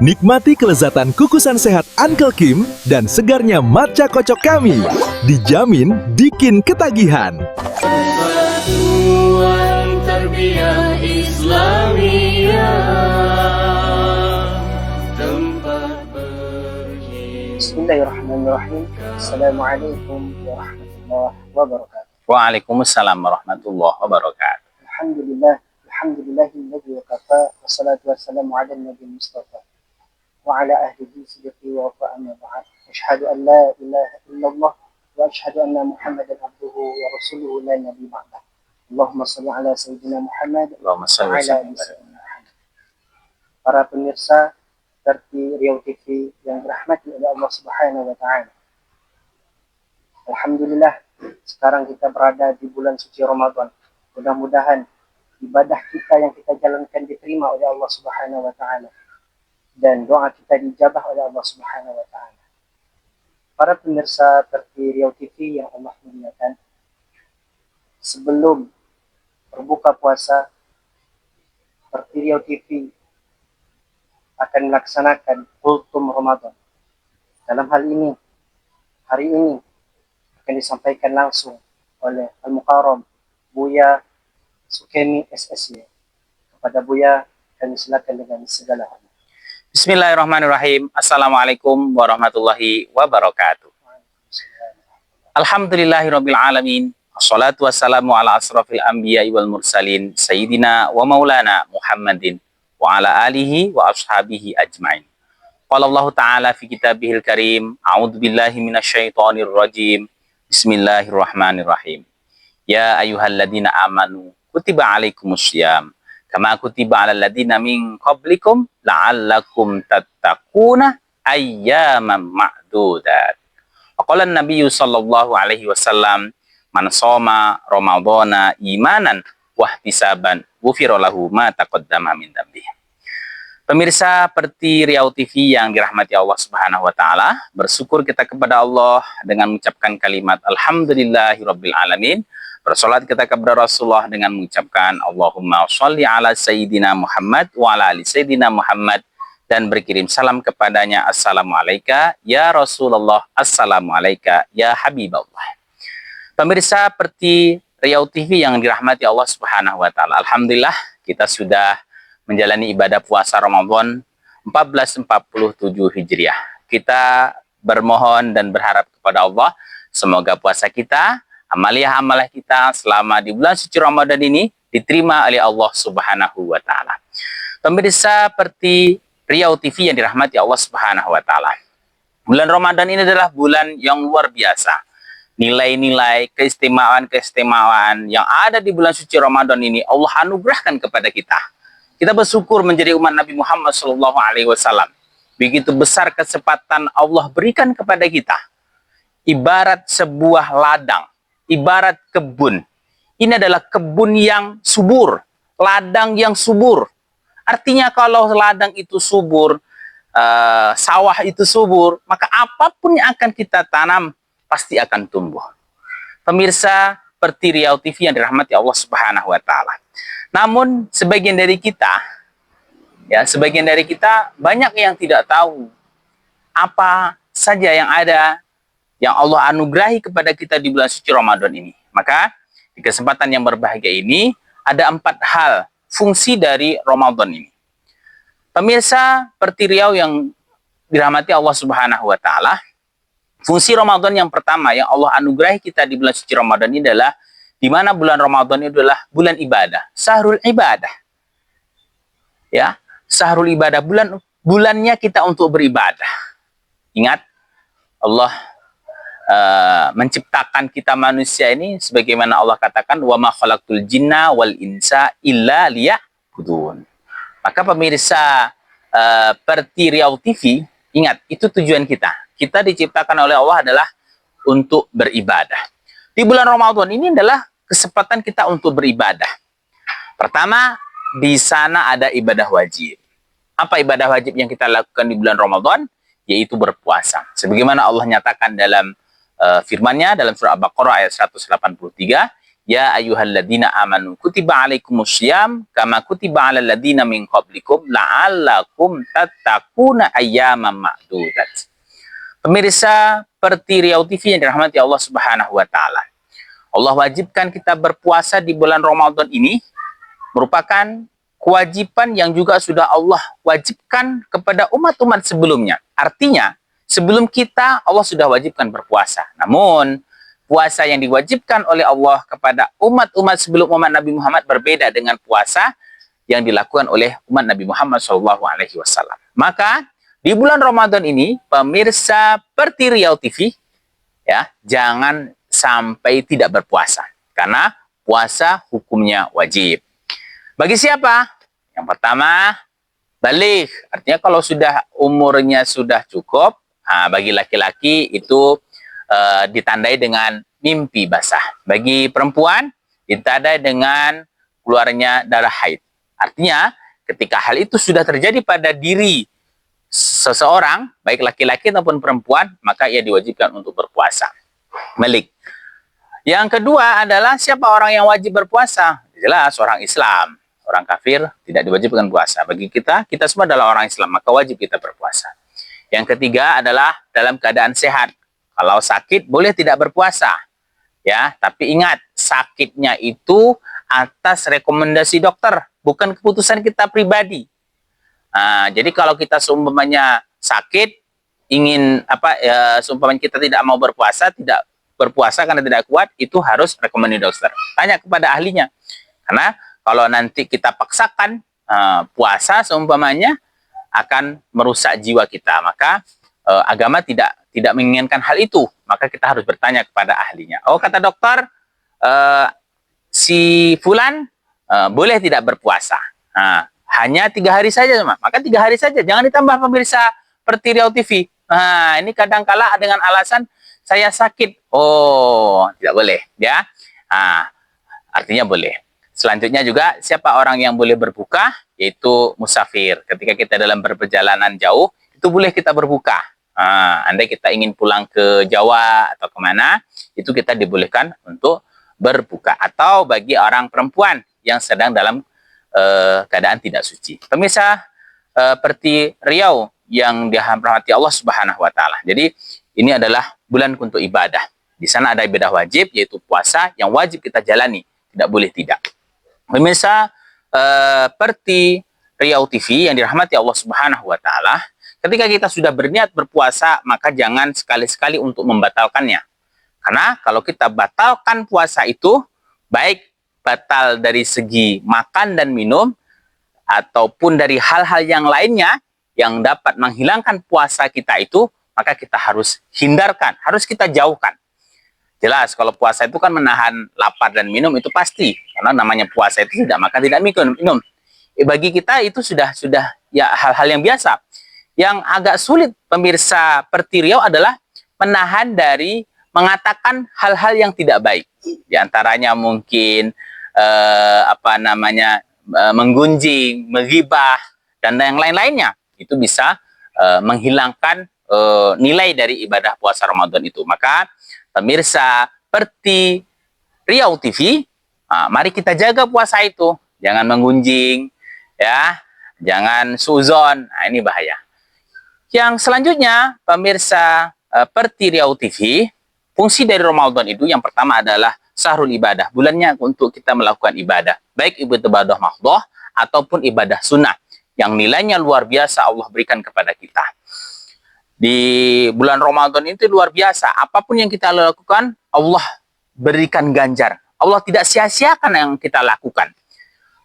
Nikmati kelezatan kukusan sehat Uncle Kim dan segarnya matcha kocok kami. Dijamin bikin ketagihan. Persatuan Tarbiyah Islamiyah, tempat berhijrah. Bismillahirrahmanirrahim. Assalamualaikum warahmatullahi wabarakatuh. Waalaikumsalam warahmatullahi wabarakatuh. Alhamdulillahilladzi waqafa wassalatu wassalamu ala nabi mustafa wa ala ahlihi sidqi wa wafa amma ba'd. Asyhadu an la ilaha illallah wa asyhadu anna Muhammadan abduhu wa rasuluhu la nabiyya ba'dah. Allahumma shalli ala sayyidina Muhammad Allahumma wa shalli ala ali sayyidina Muhammad. Para pemirsa seperti Riau TV yang dirahmati oleh Allah Subhanahu wa taala. Alhamdulillah, sekarang kita berada di bulan suci Ramadan. Mudah-mudahan ibadah kita yang kita jalankan diterima oleh Allah Subhanahu wa taala dan doa kita dijabah oleh Allah Subhanahu wa taala. Para pemirsa seperti Riau TV yang Allah muliakan, sebelum berbuka puasa, seperti Riau TV akan melaksanakan kultum Ramadan. Dalam hal ini, hari ini akan disampaikan langsung oleh Al-Mukarram Buya Sukemi SSY. Kepada Buya, kami silakan dengan segala hormat. Bismillahirrahmanirrahim. Assalamualaikum warahmatullahi wabarakatuh. Alhamdulillahirabbil alamin. Wassalatu wassalamu ala asrafil anbiya'i wal mursalin sayyidina wa maulana Muhammadin wa ala alihi wa ashabihi ajmain. Qala Allah Ta'ala fi kitabihil karim, a'udzu billahi minasyaitonir rajim. Bismillahirrahmanirrahim. Ya ayyuhalladzina amanu kutiba alaikumussyam kama kutiba alal ladzina min qablikum la'allakum tattaquna ayyaman ma'dudat. Qala an-nabiyyu sallallahu alaihi wasallam, man shoma ramadhana imanan wa ihtisaban ghufira lahu ma taqaddama min dzambihi. Pemirsa seperti Riau TV yang dirahmati Allah Subhanahu wa taala, bersyukur kita kepada Allah dengan mengucapkan kalimat alhamdulillahirabbil alamin. Bersolat kita kepada Rasulullah dengan mengucapkan Allahumma sholli ala sayyidina Muhammad wa ala ali sayyidina Muhammad, dan berkirim salam kepadanya. Assalamualaikum ya Rasulullah, assalamualaikum ya Habiballah. Pemirsa seperti Riau TV yang dirahmati Allah Subhanahu wa taala, alhamdulillah kita sudah menjalani ibadah puasa Ramadan 1447 Hijriah. Kita bermohon dan berharap kepada Allah semoga puasa kita, amaliah-amaliah kita selama di bulan suci Ramadan ini diterima oleh Allah Subhanahu wa taala. Pemirsa seperti Riau TV yang dirahmati Allah Subhanahu wa taala, bulan Ramadan ini adalah bulan yang luar biasa. Nilai-nilai, keistimewaan-keistimewaan yang ada di bulan suci Ramadan ini Allah anugerahkan kepada kita. Kita bersyukur menjadi umat Nabi Muhammad SAW. Begitu besar kesempatan Allah berikan kepada kita. Ibarat sebuah ladang, ibarat kebun. Ini adalah kebun yang subur, ladang yang subur. Artinya kalau ladang itu subur, sawah itu subur, maka apapun yang akan kita tanam pasti akan tumbuh. Pemirsa seperti Riau TV yang dirahmati Allah Subhanahu wa taala. Namun sebagian dari kita banyak yang tidak tahu apa saja yang ada yang Allah anugerahi kepada kita di bulan suci Ramadan ini. Maka di kesempatan yang berbahagia ini ada 4 hal fungsi dari Ramadan ini. Pemirsa seperti Riau yang dirahmati Allah Subhanahu wa taala, fungsi Ramadan yang pertama yang Allah anugerahi kita di bulan suci Ramadan ini adalah di mana bulan Ramadan itu adalah bulan ibadah, syahrul ibadah. Ya, syahrul ibadah, bulannya kita untuk beribadah. Ingat, Allah menciptakan kita manusia ini sebagaimana Allah katakan wa ma khalaqtul jinna wal insa illa liya'budun. Maka pemirsa seperti Riau TV, ingat itu tujuan kita. Kita diciptakan oleh Allah adalah untuk beribadah. Di bulan Ramadan ini adalah kesempatan kita untuk beribadah. Pertama, di sana ada ibadah wajib. Apa ibadah wajib yang kita lakukan di bulan Ramadan? Yaitu berpuasa. Sebagaimana Allah nyatakan dalam firman-Nya dalam surah Al-Baqarah ayat 183, ya ayyuhalladzina amanu kutiba alaikumussyam kama kutiba alal ladzina min qablikum la'allakum tattaquna ayyaman ma'dudat. Pemirsa seperti Riau TV yang dirahmati Allah Subhanahu wa taala. Allah wajibkan kita berpuasa di bulan Ramadan ini merupakan kewajiban yang juga sudah Allah wajibkan kepada umat-umat sebelumnya. Artinya, sebelum kita, Allah sudah wajibkan berpuasa. Namun, puasa yang diwajibkan oleh Allah kepada umat-umat sebelum umat Nabi Muhammad berbeda dengan puasa yang dilakukan oleh umat Nabi Muhammad SAW. Maka, di bulan Ramadan ini, pemirsa seperti Riau TV, ya, jangan sampai tidak berpuasa. Karena puasa hukumnya wajib. Bagi siapa? Yang pertama, balik. Artinya kalau sudah umurnya sudah cukup, bagi laki-laki itu ditandai dengan mimpi basah. Bagi perempuan, ditandai dengan keluarnya darah haid. Artinya, ketika hal itu sudah terjadi pada diri seseorang, baik laki-laki ataupun perempuan, maka ia diwajibkan untuk berpuasa. Balik. Yang kedua adalah siapa orang yang wajib berpuasa? Jelas orang Islam. Orang kafir tidak diwajibkan puasa. Bagi kita, kita semua adalah orang Islam, maka wajib kita berpuasa. Yang ketiga adalah dalam keadaan sehat. Kalau sakit, boleh tidak berpuasa. Ya, tapi ingat, sakitnya itu atas rekomendasi dokter, bukan keputusan kita pribadi. Jadi kalau kita seumpamanya sakit, seumpamanya kita tidak mau berpuasa, tidak berpuasa karena tidak kuat, itu harus rekomendasi dokter. Tanya kepada ahlinya. Karena kalau nanti kita paksakan puasa seumpamanya akan merusak jiwa kita, maka agama tidak menginginkan hal itu. Maka kita harus bertanya kepada ahlinya. Oh, kata dokter, si fulan boleh tidak berpuasa. Hanya 3 hari saja, maka 3 hari saja. Jangan ditambah pemirsa seperti Riau TV. Ini kadang-kala dengan alasan saya sakit. Oh, tidak boleh, ya. Artinya boleh. Selanjutnya juga siapa orang yang boleh berbuka, yaitu musafir. Ketika kita dalam perjalanan jauh, itu boleh kita berbuka. Andai kita ingin pulang ke Jawa atau kemana, itu kita dibolehkan untuk berbuka. Atau bagi orang perempuan yang sedang dalam keadaan tidak suci. Pemirsa seperti Riau yang dirahmati Allah Subhanahu wa taala. Jadi ini adalah bulan untuk ibadah. Di sana ada ibadah wajib, yaitu puasa yang wajib kita jalani, tidak boleh tidak. Pemirsa seperti Riau TV yang dirahmati Allah Subhanahu wa taala, ketika kita sudah berniat berpuasa, maka jangan sekali-sekali untuk membatalkannya. Karena kalau kita batalkan puasa itu, baik batal dari segi makan dan minum, ataupun dari hal-hal yang lainnya yang dapat menghilangkan puasa kita itu, maka kita harus hindarkan, harus kita jauhkan. Jelas, kalau puasa itu kan menahan lapar dan minum, itu pasti. Karena namanya puasa itu tidak makan, tidak minum. Bagi kita itu sudah ya hal-hal yang biasa. Yang agak sulit pemirsa seperti Riau adalah menahan dari mengatakan hal-hal yang tidak baik. Di antaranya mungkin menggunjing, menghibah, dan yang lain-lainnya. Itu bisa menghilangkan nilai dari ibadah puasa Ramadan itu. Maka pemirsa seperti Riau TV, mari kita jaga puasa itu. Jangan menggunjing, ya, jangan suzon. Ini bahaya. Yang selanjutnya, pemirsa seperti Riau TV, fungsi dari Ramadan itu yang pertama adalah syahrul ibadah. Bulannya untuk kita melakukan ibadah. Baik ibadah mahdhah ataupun ibadah sunnah. Yang nilainya luar biasa Allah berikan kepada kita. Di bulan Ramadan itu luar biasa. Apapun yang kita lakukan, Allah berikan ganjar. Allah tidak sia-siakan yang kita lakukan.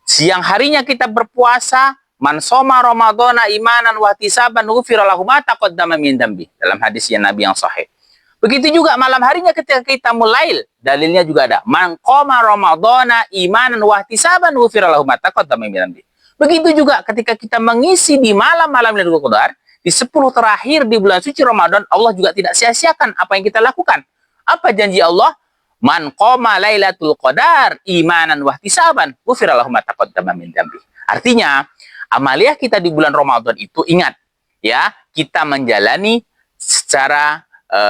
Siang harinya kita berpuasa, man shoma ramadhana imanan wa ihtisaban ghufira lahu ma taqaddama min dambi. Dalam hadis yang Nabi yang sahih. Begitu juga malam harinya ketika kita mulai, dalilnya juga ada. Man qoma ramadhana imanan wa ihtisaban ghufira lahu ma taqaddama min dambi. Begitu juga ketika kita mengisi di malam-malam Lailatul Qadar, di 10 terakhir di bulan suci Ramadan, Allah juga tidak sia-siakan apa yang kita lakukan. Apa janji Allah? Man qoma Lailatul Qadar imanan wa ihtisaban ghufira lahu ma taqaddama min dambi. Artinya, amaliyah kita di bulan Ramadan itu ingat, ya, kita menjalani secara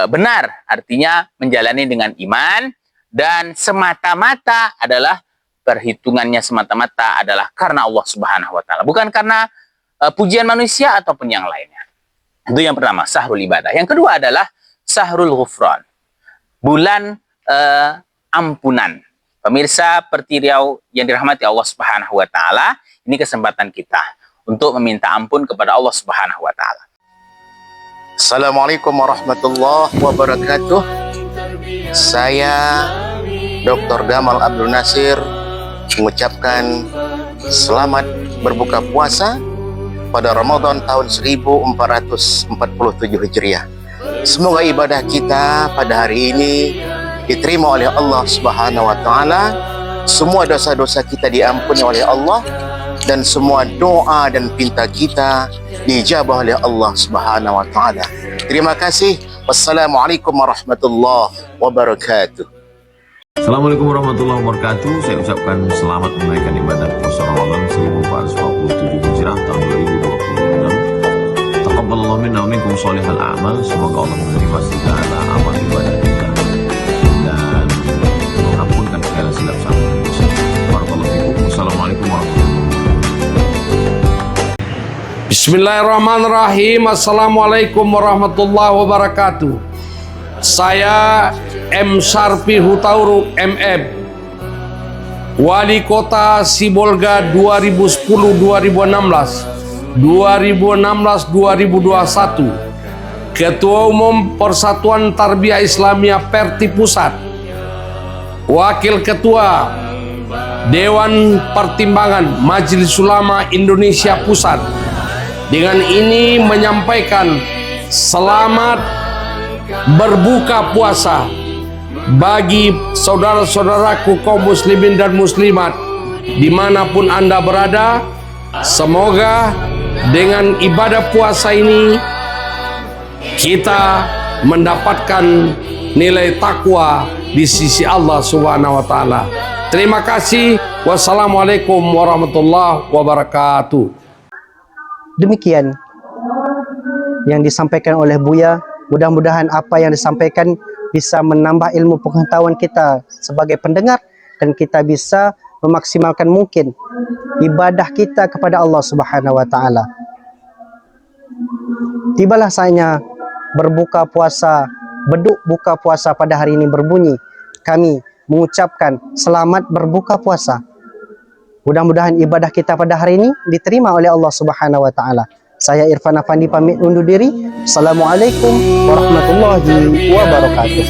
benar, artinya menjalani dengan iman dan semata-mata adalah perhitungannya semata-mata adalah karena Allah Subhanahu wa taala, bukan karena pujian manusia ataupun yang lainnya. Itu yang pertama, syahrul ibadah. Yang kedua adalah syahrul ghufran, bulan ampunan. Pemirsa Perti Riau yang dirahmati Allah Subhanahu wa taala, ini kesempatan kita untuk meminta ampun kepada Allah Subhanahu wa taala. Assalamualaikum warahmatullahi wabarakatuh. Saya Dr. Gamal Abdul Nasir mengucapkan selamat berbuka puasa pada Ramadan tahun 1447 Hijriah. Semoga ibadah kita pada hari ini diterima oleh Allah Subhanahu wa taala. Semua dosa-dosa kita diampuni oleh Allah dan semua doa dan pinta kita dijabah oleh Allah Subhanahu wa taala. Terima kasih. Wassalamualaikum warahmatullahi wabarakatuh. Assalamualaikum warahmatullahi wabarakatuh. Saya ucapkan selamat menunaikan ibadah puasa Ramadan 1447 Hijrah tahun 2026. Taqabbalallahu minna wa minkum sholihal a'mal. Semoga Allah menerima segala amal ibadah kita dan mengampunkan segala silap salah dan dosa. Barakallahu fikum. Wassalamualaikum warahmatullahi wabarakatuh. Bismillahirrahmanirrahim. Assalamualaikum warahmatullahi wabarakatuh. Saya M. Sarpi Hutauruk MM, Wali Kota Sibolga 2010-2016, 2016-2021, Ketua Umum Persatuan Tarbiyah Islamiyah Perti Pusat, Wakil Ketua Dewan Pertimbangan Majelis Ulama Indonesia Pusat. Dengan ini menyampaikan selamat berbuka puasa bagi saudara-saudaraku kaum muslimin dan muslimat dimanapun Anda berada. Semoga dengan ibadah puasa ini kita mendapatkan nilai takwa di sisi Allah Subhanahu wa taala. Terima kasih. Wassalamualaikum warahmatullahi wabarakatuh. Demikian yang disampaikan oleh Buya. Mudah-mudahan apa yang disampaikan bisa menambah ilmu pengetahuan kita sebagai pendengar dan kita bisa memaksimalkan mungkin ibadah kita kepada Allah Subhanahu wa taala. Tibalah saatnya berbuka puasa, beduk buka puasa pada hari ini berbunyi. Kami mengucapkan selamat berbuka puasa. Mudah-mudahan ibadah kita pada hari ini diterima oleh Allah Subhanahu wa taala. Saya Irfan Afandi pamit undur diri. Assalamualaikum warahmatullahi wabarakatuh.